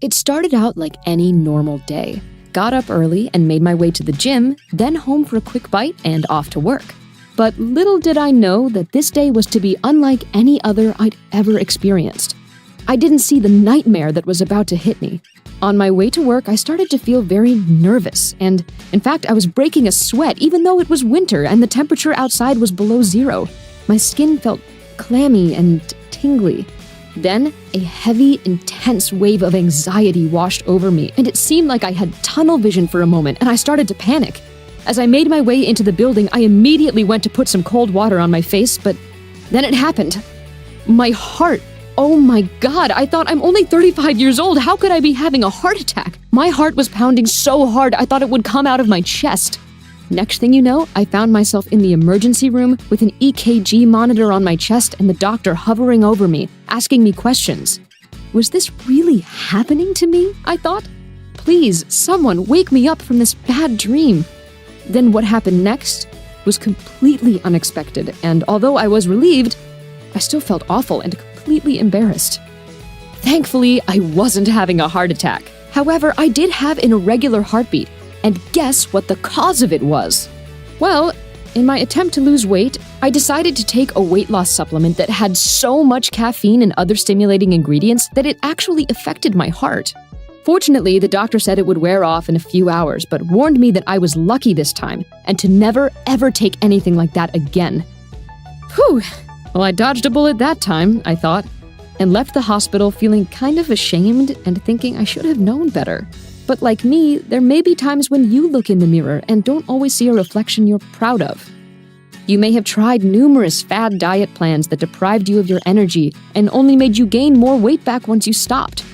It started out like any normal day. Got up early and made my way to the gym, then home for a quick bite and off to work. But little did I know that this day was to be unlike any other I'd ever experienced. I didn't see the nightmare that was about to hit me. On my way to work, I started to feel very nervous, and in fact, I was breaking a sweat even though it was winter and the temperature outside was below zero. My skin felt clammy and tingly. Then, a heavy, intense wave of anxiety washed over me, and it seemed like I had tunnel vision for a moment, and I started to panic. As I made my way into the building, I immediately went to put some cold water on my face, but then it happened. My heart. Oh my God, I thought I'm only 35 years old. How could I be having a heart attack? My heart was pounding so hard I thought it would come out of my chest. Next thing you know, I found myself in the emergency room with an EKG monitor on my chest and the doctor hovering over me, asking me questions. Was this really happening to me? I thought. Please, someone wake me up from this bad dream. Then what happened next was completely unexpected, and although I was relieved, I still felt awful and completely embarrassed. Thankfully, I wasn't having a heart attack. However, I did have an irregular heartbeat, and guess what the cause of it was? Well, in my attempt to lose weight, I decided to take a weight loss supplement that had so much caffeine and other stimulating ingredients that it actually affected my heart. Fortunately, the doctor said it would wear off in a few hours, but warned me that I was lucky this time and to never, ever take anything like that again. Whew! Well, I dodged a bullet that time, I thought, and left the hospital feeling kind of ashamed and thinking I should have known better. But like me, there may be times when you look in the mirror and don't always see a reflection you're proud of. You may have tried numerous fad diet plans that deprived you of your energy and only made you gain more weight back once you stopped.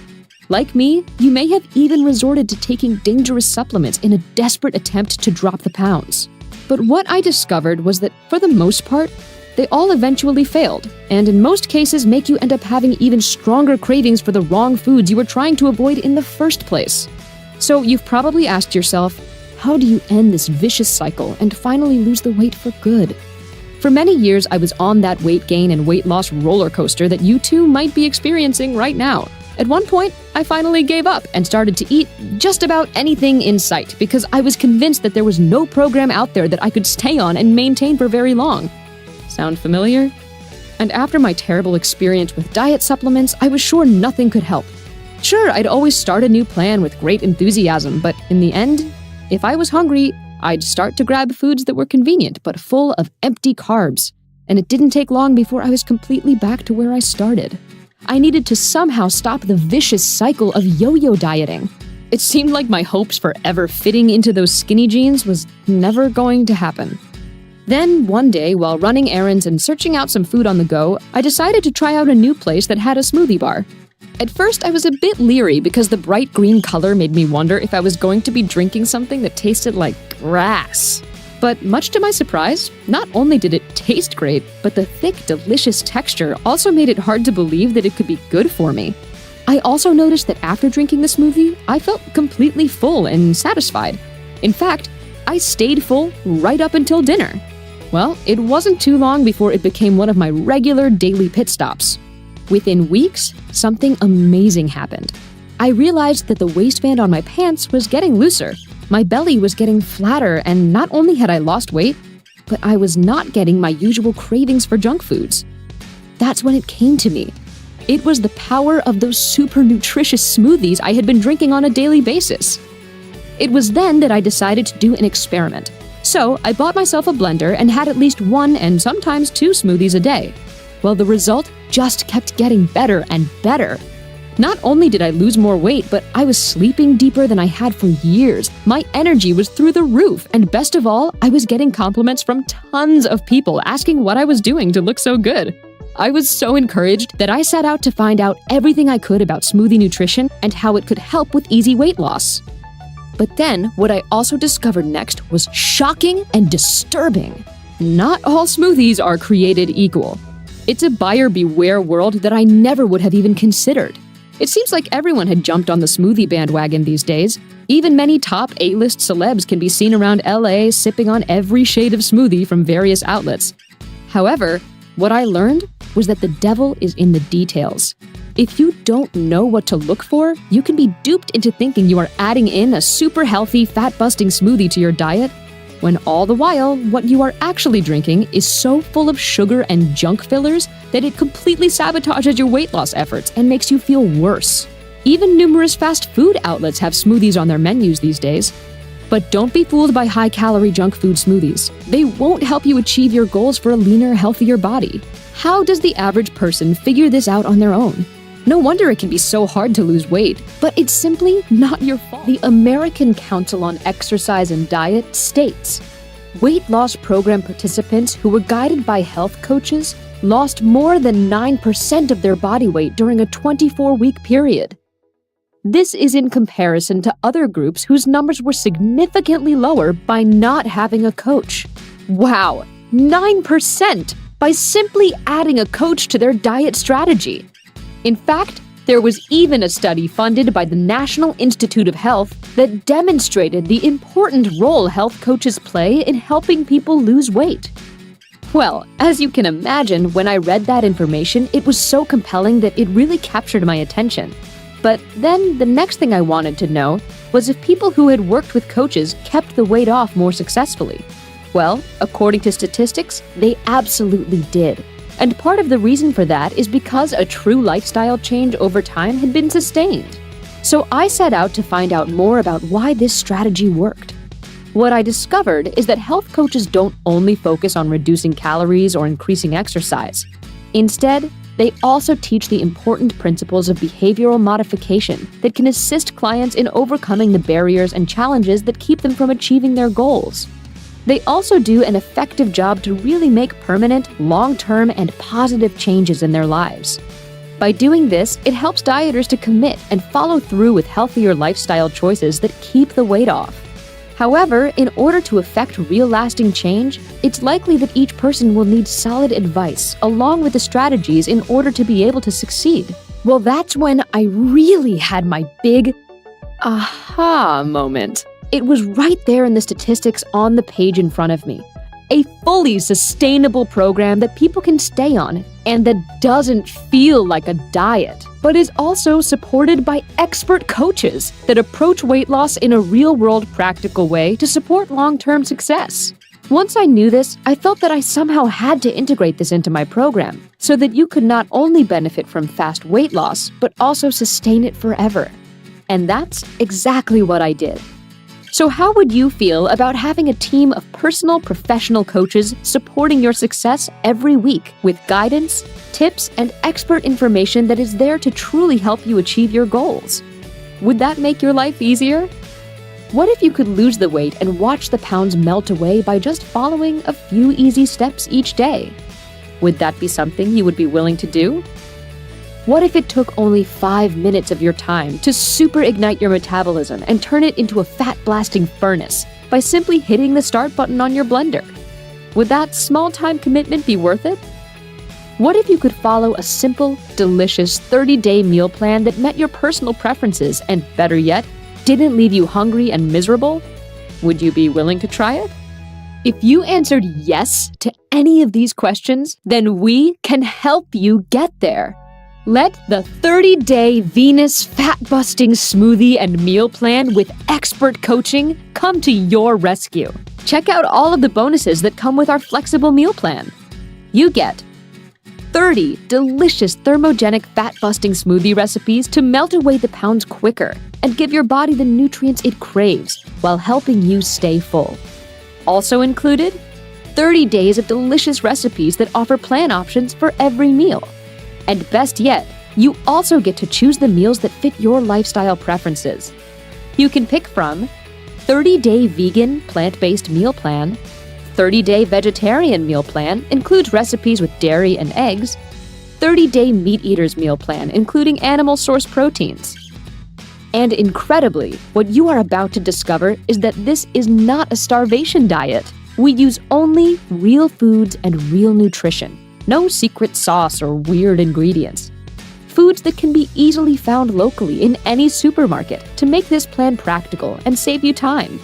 Like me, you may have even resorted to taking dangerous supplements in a desperate attempt to drop the pounds. But what I discovered was that, for the most part, they all eventually failed, and in most cases make you end up having even stronger cravings for the wrong foods you were trying to avoid in the first place. So you've probably asked yourself, how do you end this vicious cycle and finally lose the weight for good? For many years, I was on that weight gain and weight loss roller coaster that you too might be experiencing right now. At one point, I finally gave up and started to eat just about anything in sight because I was convinced that there was no program out there that I could stay on and maintain for very long. Sound familiar? And after my terrible experience with diet supplements, I was sure nothing could help. Sure, I'd always start a new plan with great enthusiasm, but in the end, if I was hungry, I'd start to grab foods that were convenient but full of empty carbs. And it didn't take long before I was completely back to where I started. I needed to somehow stop the vicious cycle of yo-yo dieting. It seemed like my hopes for ever fitting into those skinny jeans was never going to happen. Then, one day, while running errands and searching out some food on the go, I decided to try out a new place that had a smoothie bar. At first, I was a bit leery because the bright green color made me wonder if I was going to be drinking something that tasted like grass. But much to my surprise, not only did it taste great, but the thick, delicious texture also made it hard to believe that it could be good for me. I also noticed that after drinking the smoothie, I felt completely full and satisfied. In fact, I stayed full right up until dinner. Well, it wasn't too long before it became one of my regular daily pit stops. Within weeks, something amazing happened. I realized that the waistband on my pants was getting looser, my belly was getting flatter, and not only had I lost weight, but I was not getting my usual cravings for junk foods. That's when it came to me. It was the power of those super nutritious smoothies I had been drinking on a daily basis. It was then that I decided to do an experiment. So I bought myself a blender and had at least one and sometimes two smoothies a day. Well, the result just kept getting better and better. Not only did I lose more weight, but I was sleeping deeper than I had for years. My energy was through the roof, and best of all, I was getting compliments from tons of people asking what I was doing to look so good. I was so encouraged that I set out to find out everything I could about smoothie nutrition and how it could help with easy weight loss. But then, what I also discovered next was shocking and disturbing. Not all smoothies are created equal. It's a buyer beware world that I never would have even considered. It seems like everyone had jumped on the smoothie bandwagon these days. Even many top A-list celebs can be seen around LA sipping on every shade of smoothie from various outlets. However, what I learned was that the devil is in the details. If you don't know what to look for, you can be duped into thinking you are adding in a super healthy, fat-busting smoothie to your diet, when all the while, what you are actually drinking is so full of sugar and junk fillers that it completely sabotages your weight loss efforts and makes you feel worse. Even numerous fast food outlets have smoothies on their menus these days. But don't be fooled by high-calorie junk food smoothies. They won't help you achieve your goals for a leaner, healthier body. How does the average person figure this out on their own? No wonder it can be so hard to lose weight, but it's simply not your fault. The American Council on Exercise and Diet states, weight loss program participants who were guided by health coaches lost more than 9% of their body weight during a 24-week period. This is in comparison to other groups whose numbers were significantly lower by not having a coach. Wow, 9% by simply adding a coach to their diet strategy. In fact, there was even a study funded by the National Institute of Health that demonstrated the important role health coaches play in helping people lose weight. Well, as you can imagine, when I read that information, it was so compelling that it really captured my attention. But then the next thing I wanted to know was if people who had worked with coaches kept the weight off more successfully. Well, according to statistics, they absolutely did. And part of the reason for that is because a true lifestyle change over time had been sustained. So I set out to find out more about why this strategy worked. What I discovered is that health coaches don't only focus on reducing calories or increasing exercise. Instead, they also teach the important principles of behavioral modification that can assist clients in overcoming the barriers and challenges that keep them from achieving their goals. They also do an effective job to really make permanent, long-term, and positive changes in their lives. By doing this, it helps dieters to commit and follow through with healthier lifestyle choices that keep the weight off. However, in order to effect real lasting change, it's likely that each person will need solid advice along with the strategies in order to be able to succeed. Well, that's when I really had my big aha moment. It was right there in the statistics on the page in front of me. A fully sustainable program that people can stay on and that doesn't feel like a diet, but is also supported by expert coaches that approach weight loss in a real-world practical way to support long-term success. Once I knew this, I felt that I somehow had to integrate this into my program so that you could not only benefit from fast weight loss, but also sustain it forever. And that's exactly what I did. So how would you feel about having a team of personal professional coaches supporting your success every week with guidance, tips, and expert information that is there to truly help you achieve your goals? Would that make your life easier? What if you could lose the weight and watch the pounds melt away by just following a few easy steps each day? Would that be something you would be willing to do? What if it took only 5 minutes of your time to super ignite your metabolism and turn it into a fat-blasting furnace by simply hitting the start button on your blender? Would that small-time commitment be worth it? What if you could follow a simple, delicious 30-day meal plan that met your personal preferences and, better yet, didn't leave you hungry and miserable? Would you be willing to try it? If you answered yes to any of these questions, then we can help you get there. Let the 30-day Venus fat-busting smoothie and meal plan with expert coaching come to your rescue. Check out all of the bonuses that come with our flexible meal plan. You get 30 delicious thermogenic fat-busting smoothie recipes to melt away the pounds quicker and give your body the nutrients it craves while helping you stay full. Also included, 30 days of delicious recipes that offer plan options for every meal. And best yet, you also get to choose the meals that fit your lifestyle preferences. You can pick from 30-day vegan plant-based meal plan, 30-day vegetarian meal plan includes recipes with dairy and eggs, 30-day meat eaters meal plan including animal source proteins. And incredibly, what you are about to discover is that this is not a starvation diet. We use only real foods and real nutrition. No secret sauce or weird ingredients. Foods that can be easily found locally in any supermarket to make this plan practical and save you time.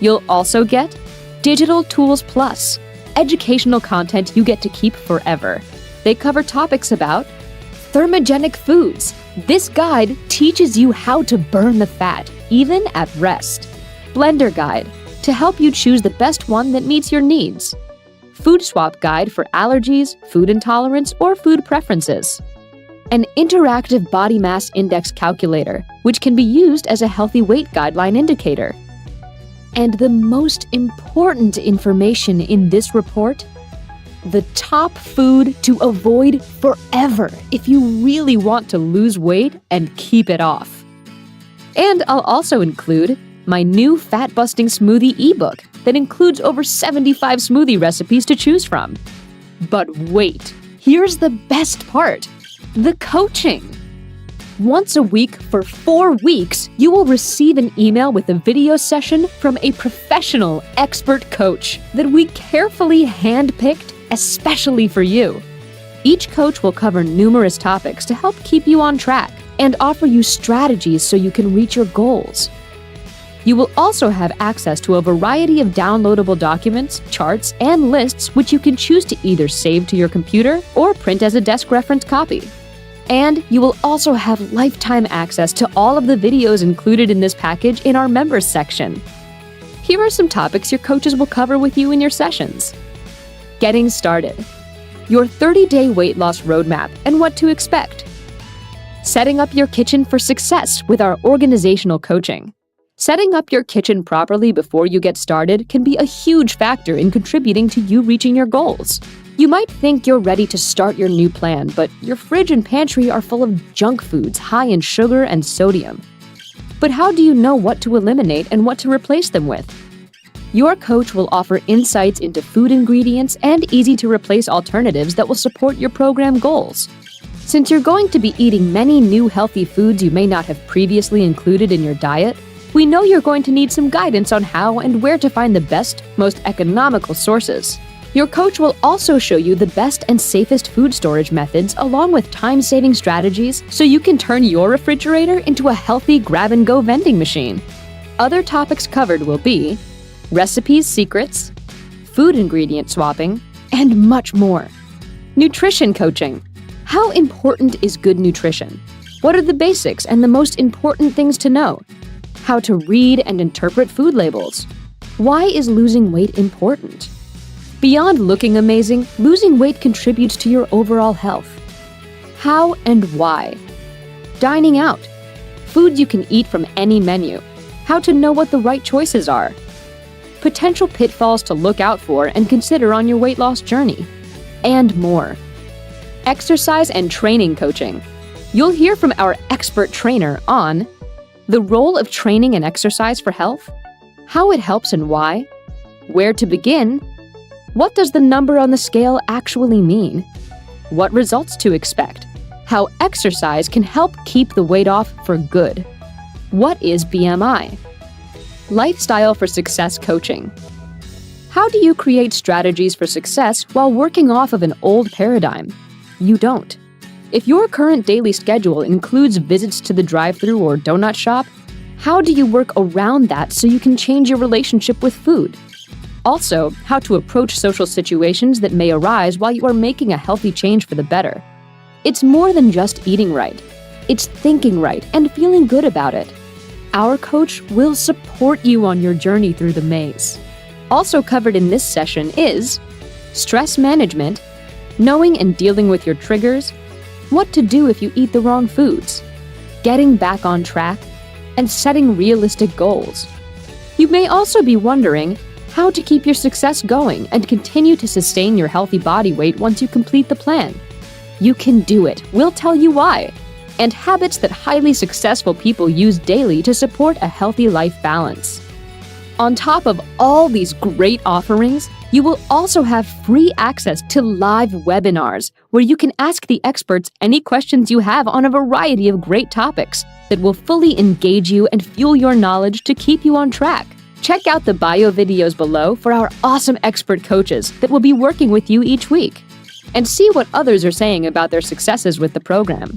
You'll also get Digital Tools Plus, educational content you get to keep forever. They cover topics about Thermogenic Foods. This guide teaches you how to burn the fat, even at rest. Blender Guide, to help you choose the best one that meets your needs. Food Swap Guide for allergies, food intolerance, or food preferences. An interactive body mass index calculator, which can be used as a healthy weight guideline indicator. And the most important information in this report: the top food to avoid forever if you really want to lose weight and keep it off. And I'll also include my new fat-busting smoothie ebook that includes over 75 smoothie recipes to choose from. But wait, here's the best part: the coaching. Once a week for 4 weeks, you will receive an email with a video session from a professional expert coach that we carefully handpicked especially for you. Each coach will cover numerous topics to help keep you on track and offer you strategies so you can reach your goals. You will also have access to a variety of downloadable documents, charts, and lists which you can choose to either save to your computer or print as a desk reference copy. And you will also have lifetime access to all of the videos included in this package in our members section. Here are some topics your coaches will cover with you in your sessions. Getting started. Your 30-day weight loss roadmap and what to expect. Setting up your kitchen for success with our organizational coaching. Setting up your kitchen properly before you get started can be a huge factor in contributing to you reaching your goals. You might think you're ready to start your new plan, but your fridge and pantry are full of junk foods high in sugar and sodium. But how do you know what to eliminate and what to replace them with? Your coach will offer insights into food ingredients and easy-to-replace alternatives that will support your program goals. Since you're going to be eating many new healthy foods you may not have previously included in your diet, we know you're going to need some guidance on how and where to find the best, most economical sources. Your coach will also show you the best and safest food storage methods along with time-saving strategies so you can turn your refrigerator into a healthy grab-and-go vending machine. Other topics covered will be recipes secrets, food ingredient swapping, and much more. Nutrition coaching. How important is good nutrition? What are the basics and the most important things to know? How to read and interpret food labels. Why is losing weight important? Beyond looking amazing, losing weight contributes to your overall health. How and why? Dining out. Foods you can eat from any menu. How to know what the right choices are. Potential pitfalls to look out for and consider on your weight loss journey. And more. Exercise and training coaching. You'll hear from our expert trainer on the role of training and exercise for health, how it helps and why, where to begin, what does the number on the scale actually mean, what results to expect, how exercise can help keep the weight off for good, what is BMI, lifestyle for success coaching. How do you create strategies for success while working off of an old paradigm? You don't. If your current daily schedule includes visits to the drive-thru or donut shop, how do you work around that so you can change your relationship with food? Also, how to approach social situations that may arise while you are making a healthy change for the better. It's more than just eating right. It's thinking right and feeling good about it. Our coach will support you on your journey through the maze. Also covered in this session is stress management, knowing and dealing with your triggers, what to do if you eat the wrong foods, getting back on track, and setting realistic goals. You may also be wondering how to keep your success going and continue to sustain your healthy body weight once you complete the plan. You can do it. We'll tell you why. And habits that highly successful people use daily to support a healthy life balance. On top of all these great offerings, you will also have free access to live webinars where you can ask the experts any questions you have on a variety of great topics that will fully engage you and fuel your knowledge to keep you on track. Check out the bio videos below for our awesome expert coaches that will be working with you each week, and see what others are saying about their successes with the program.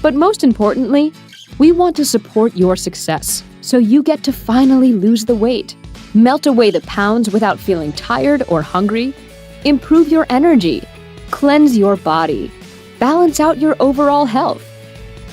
But most importantly, we want to support your success so you get to finally lose the weight, melt away the pounds without feeling tired or hungry, improve your energy, cleanse your body, balance out your overall health.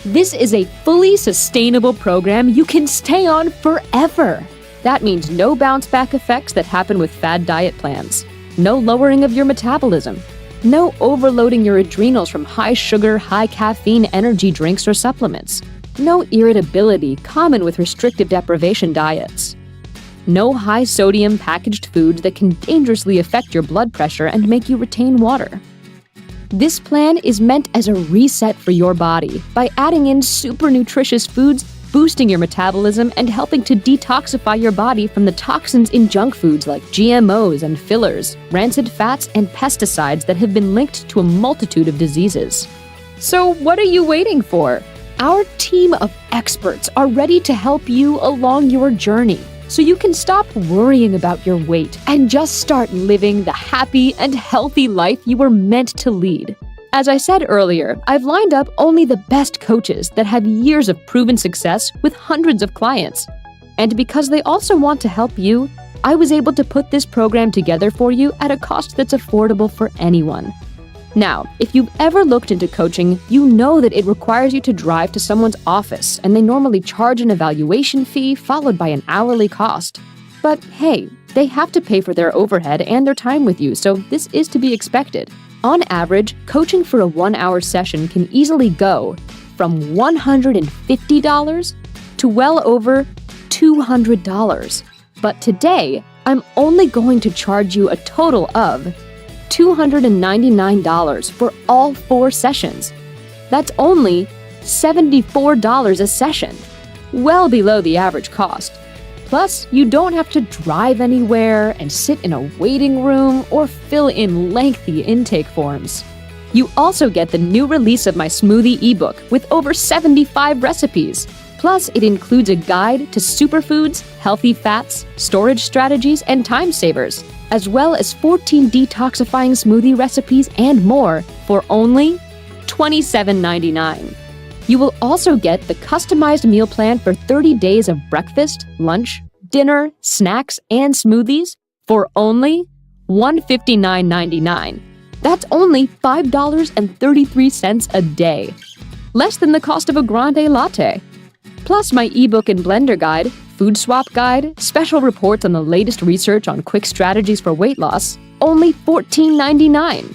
This is a fully sustainable program you can stay on forever. That means no bounce-back effects that happen with fad diet plans, no lowering of your metabolism, no overloading your adrenals from high-sugar, high-caffeine energy drinks or supplements, no irritability common with restrictive deprivation diets, no high-sodium packaged foods that can dangerously affect your blood pressure and make you retain water. This plan is meant as a reset for your body by adding in super nutritious foods, boosting your metabolism, and helping to detoxify your body from the toxins in junk foods like GMOs and fillers, rancid fats, and pesticides that have been linked to a multitude of diseases. So what are you waiting for? Our team of experts are ready to help you along your journey, so you can stop worrying about your weight and just start living the happy and healthy life you were meant to lead. As I said earlier, I've lined up only the best coaches that have years of proven success with hundreds of clients. And because they also want to help you, I was able to put this program together for you at a cost that's affordable for anyone. Now, if you've ever looked into coaching, you know that it requires you to drive to someone's office, and they normally charge an evaluation fee followed by an hourly cost. But hey, they have to pay for their overhead and their time with you, so this is to be expected. On average, coaching for a 1-hour session can easily go from $150 to well over $200. But today, I'm only going to charge you a total of $299 for all 4 sessions. That's only $74 a session, well below the average cost. Plus, you don't have to drive anywhere and sit in a waiting room or fill in lengthy intake forms. You also get the new release of my smoothie ebook with over 75 recipes. Plus, it includes a guide to superfoods, healthy fats, storage strategies, and time savers, as well as 14 detoxifying smoothie recipes and more for only $27.99. You will also get the customized meal plan for 30 days of breakfast, lunch, dinner, snacks, and smoothies for only $159.99. That's only $5.33 a day, less than the cost of a grande latte. Plus my ebook and blender guide, food swap guide, special reports on the latest research on quick strategies for weight loss, only $14.99.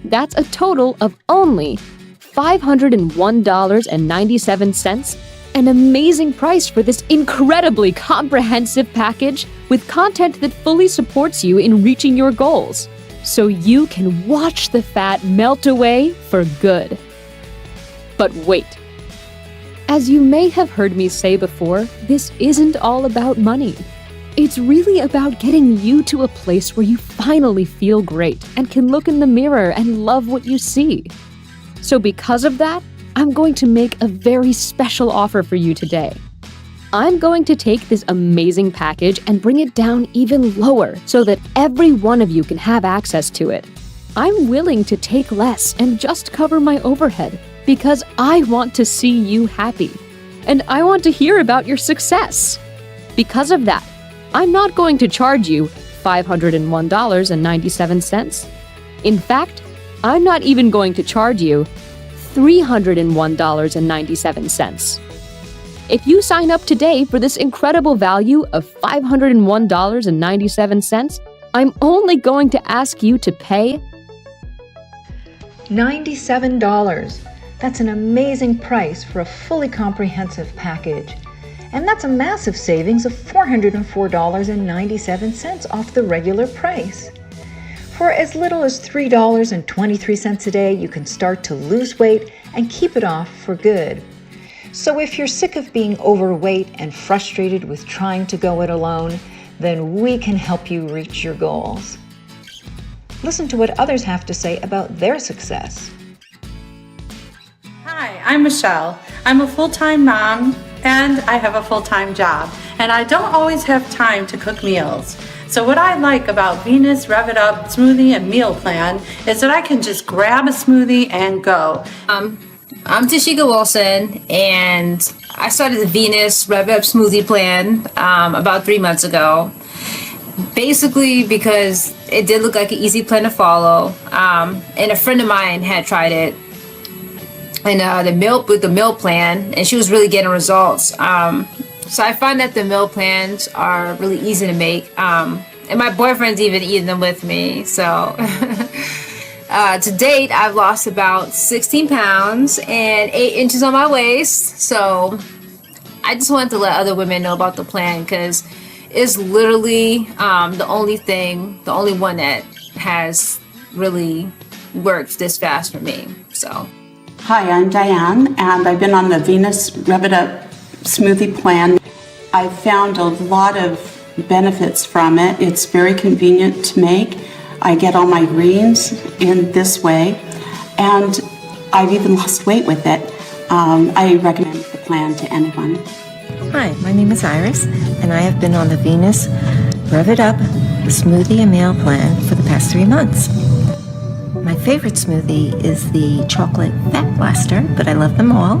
That's a total of only $501.97, an amazing price for this incredibly comprehensive package with content that fully supports you in reaching your goals, so you can watch the fat melt away for good. But wait. As you may have heard me say before, this isn't all about money. It's really about getting you to a place where you finally feel great and can look in the mirror and love what you see. So because of that, I'm going to make a very special offer for you today. I'm going to take this amazing package and bring it down even lower so that every one of you can have access to it. I'm willing to take less and just cover my overhead because I want to see you happy. And I want to hear about your success. Because of that, I'm not going to charge you $501.97. In fact, I'm not even going to charge you $301.97. If you sign up today for this incredible value of $501.97, I'm only going to ask you to pay $97. That's an amazing price for a fully comprehensive package. And that's a massive savings of $404.97 off the regular price. For as little as $3.23 a day, you can start to lose weight and keep it off for good. So if you're sick of being overweight and frustrated with trying to go it alone, then we can help you reach your goals. Listen to what others have to say about their success. Hi, I'm Michelle. I'm a full-time mom and I have a full-time job, and I don't always have time to cook meals. So what I like about Venus Rev It Up Smoothie and Meal Plan is that I can just grab a smoothie and go. I'm Tashika Wilson, and I started the Venus Rev It Up Smoothie Plan about 3 months ago. Basically because it did look like an easy plan to follow, and a friend of mine had tried it the meal plan, and she was really getting results. So I find that the meal plans are really easy to make, and my boyfriend's even eating them with me. So to date, I've lost about 16 pounds and 8 inches on my waist. So I just wanted to let other women know about the plan, because it's literally the only one that has really worked this fast for me. So. Hi, I'm Diane, and I've been on the Venus Rev It Up smoothie plan. I've found a lot of benefits from it. It's very convenient to make. I get all my greens in this way, and I've even lost weight with it. I recommend the plan to anyone. Hi, my name is Iris, and I have been on the Venus Rev It Up smoothie and meal plan for the past 3 months. My favorite smoothie is the chocolate fat blaster, but I love them all.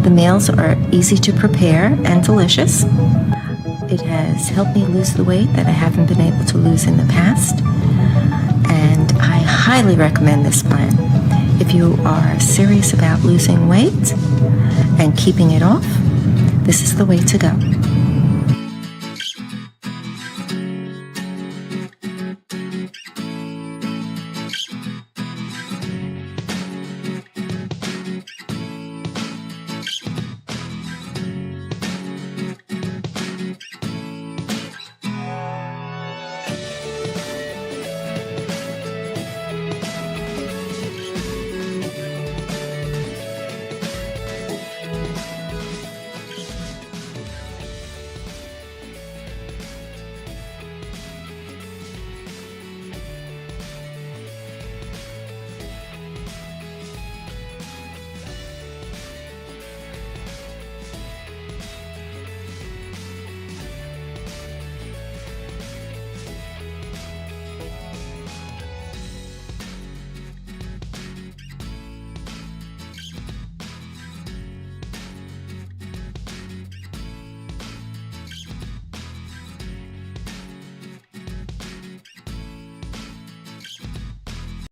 The meals are easy to prepare and delicious. It has helped me lose the weight that I haven't been able to lose in the past, and I highly recommend this plan. If you are serious about losing weight and keeping it off, this is the way to go.